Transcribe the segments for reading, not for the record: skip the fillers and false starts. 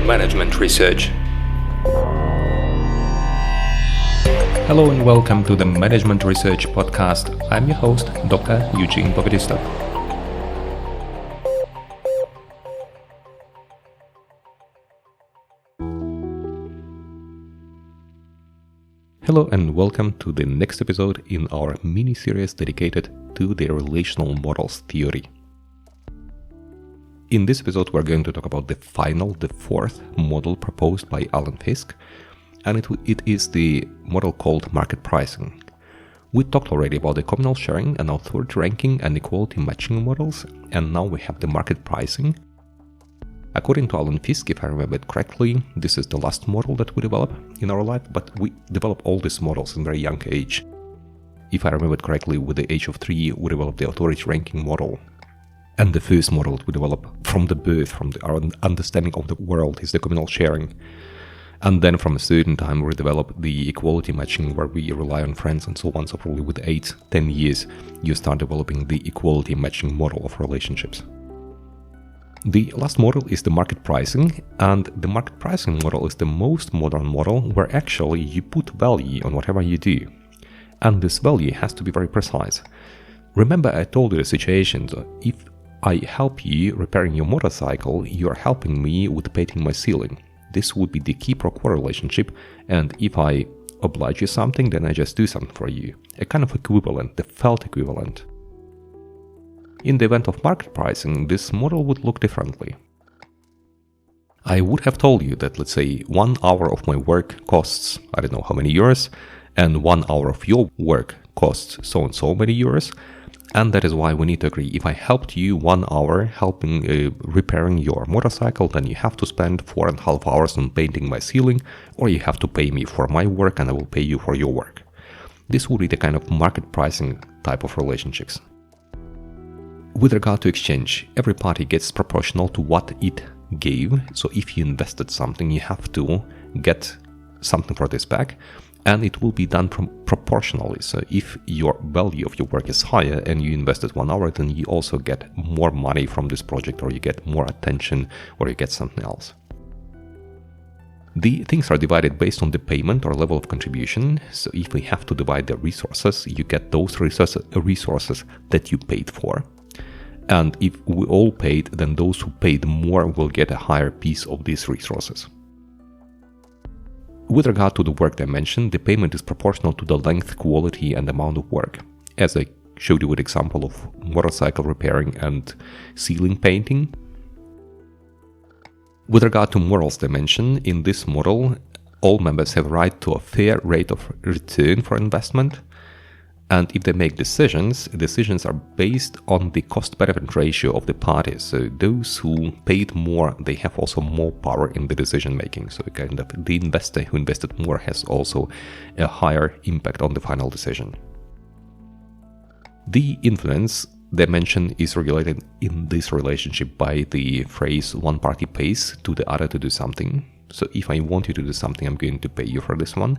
Management Research. Hello and welcome to the Management Research podcast. I'm your host, Dr. Eugene. Hello and welcome to the next episode in our mini-series dedicated to the Relational Models Theory. In this episode, we're going to talk about the fourth model proposed by Alan Fiske, and it is the model called market pricing. We talked already about the communal sharing and authority ranking and equality matching models, and now we have the market pricing. According to Alan Fiske, if I remember it correctly, this is the last model that we develop in our life, but we develop all these models in a very young age. If I remember it correctly, with the age of 3, we developed the authority ranking model. And the first model that we develop from the birth, our understanding of the world, is the communal sharing. And then from a certain time, we develop the equality matching, where we rely on friends and so on. So probably with 8-10 years, you start developing the equality matching model of relationships. The last model is the market pricing, and the market pricing model is the most modern model where actually you put value on whatever you do. And this value has to be very precise. Remember I told you the situation, so if I help you repairing your motorcycle, you are helping me with painting my ceiling. This would be the key pro quo relationship, and if I oblige you something, then I just do something for you. A kind of equivalent, the felt equivalent. In the event of market pricing, this model would look differently. I would have told you that, let's say, 1 hour of my work costs, I don't know how many euros, and 1 hour of your work costs so and so many euros. And that is why we need to agree. If I helped you 1 hour helping repairing your motorcycle, then you have to spend 4.5 hours on painting my ceiling, or you have to pay me for my work and I will pay you for your work. This would be the kind of market pricing type of relationships. With regard to exchange, every party gets proportional to what it gave. So if you invested something, you have to get something for this back. And it will be done proportionally. So if your value of your work is higher and you invested 1 hour, then you also get more money from this project, or you get more attention, or you get something else. The things are divided based on the payment or level of contribution. So if we have to divide the resources, you get those resources that you paid for. And if we all paid, then those who paid more will get a higher piece of these resources. With regard to the work dimension, the payment is proportional to the length, quality, and amount of work. As I showed you with example of motorcycle repairing and ceiling painting. With regard to morals dimension, in this model, all members have right to a fair rate of return for investment. And if they make decisions are based on the cost-benefit ratio of the parties. So those who paid more, they have also more power in the decision-making. So kind of the investor who invested more has also a higher impact on the final decision. The influence dimension is regulated in this relationship by the phrase one party pays to the other to do something. So if I want you to do something, I'm going to pay you for this one.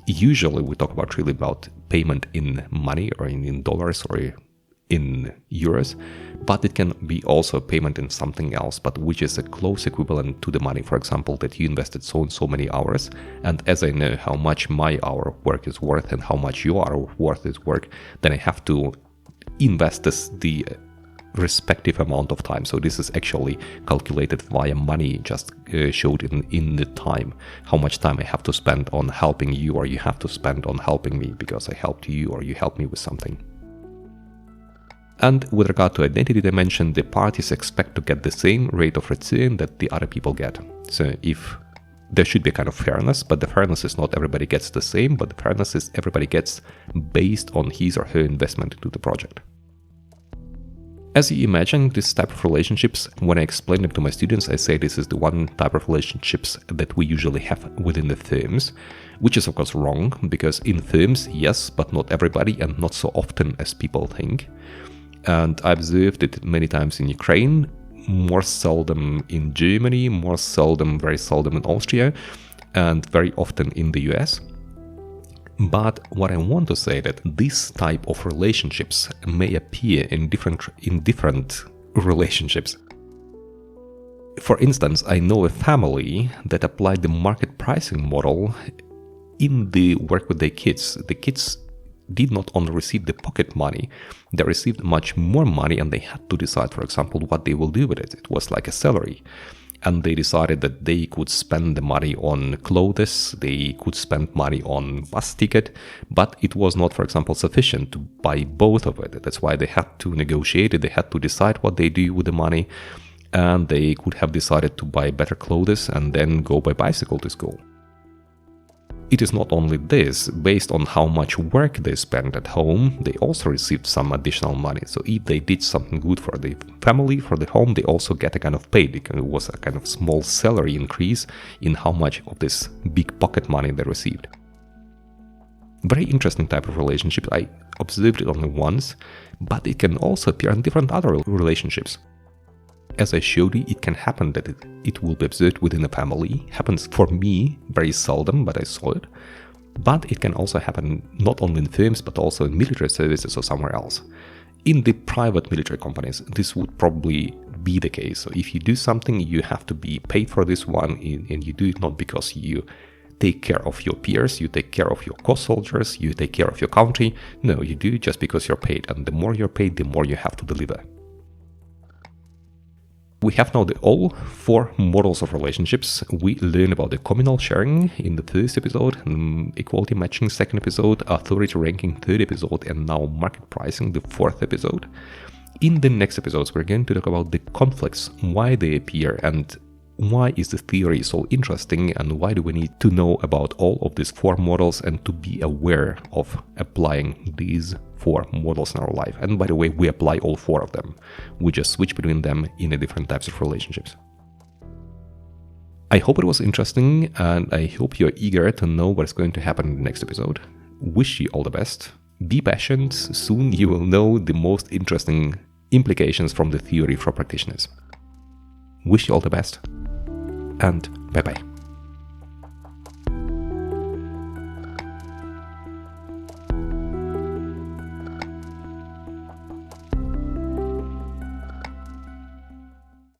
Usually we talk about payment in money or in dollars or in euros, but it can be also payment in something else, but which is a close equivalent to the money. For example, that you invested so and so many hours, and as I know how much my hour of work is worth and how much your hour of work is worth, then I have to invest the respective amount of time. So this is actually calculated via money, just showed in the time, how much time I have to spend on helping you, or you have to spend on helping me because I helped you or you helped me with something. And with regard to identity dimension, the parties expect to get the same rate of return that the other people get. So if there should be a kind of fairness, but the fairness is not everybody gets the same, but the fairness is everybody gets based on his or her investment into the project. As you imagine, this type of relationships, when I explain them to my students, I say this is the one type of relationships that we usually have within the firms, which is of course wrong, because in firms, yes, but not everybody and not so often as people think. And I observed it many times in Ukraine, more seldom in Germany, very seldom in Austria, and very often in the US. But what I want to say that this type of relationships may appear in different relationships. For instance, I know a family that applied the market pricing model in the work with their kids. The kids did not only receive the pocket money, they received much more money, and they had to decide, for example, what they will do with it. It was like a salary. And they decided that they could spend the money on clothes, they could spend money on bus ticket, but it was not, for example, sufficient to buy both of it. That's why they had to negotiate it, they had to decide what they do with the money, and they could have decided to buy better clothes and then go by bicycle to school. It is not only this, based on how much work they spent at home, they also received some additional money. So if they did something good for the family, for the home, they also get a kind of pay, because it was a kind of small salary increase in how much of this big pocket money they received. Very interesting type of relationship. I observed it only once, but it can also appear in different other relationships. As I showed you, it can happen that it will be observed within a family. Happens for me very seldom, but I saw it. But it can also happen not only in firms, but also in military services or somewhere else. In the private military companies, this would probably be the case. So if you do something, you have to be paid for this one, and you do it not because you take care of your peers, you take care of your co-soldiers, you take care of your country. No, you do it just because you're paid. And the more you're paid, the more you have to deliver. We have now all 4 models of relationships. We learned about the communal sharing in the first episode, equality matching second episode, authority ranking third episode, and now market pricing the 4th episode. In the next episodes, we're going to talk about the conflicts, why they appear, and why is the theory so interesting, and why do we need to know about all of these 4 models and to be aware of applying these 4 models in our life. And by the way, we apply all 4 of them. We just switch between them in the different types of relationships. I hope it was interesting, and I hope you're eager to know what's going to happen in the next episode. Wish you all the best. Be patient. Soon you will know the most interesting implications from the theory for practitioners. Wish you all the best, and bye-bye.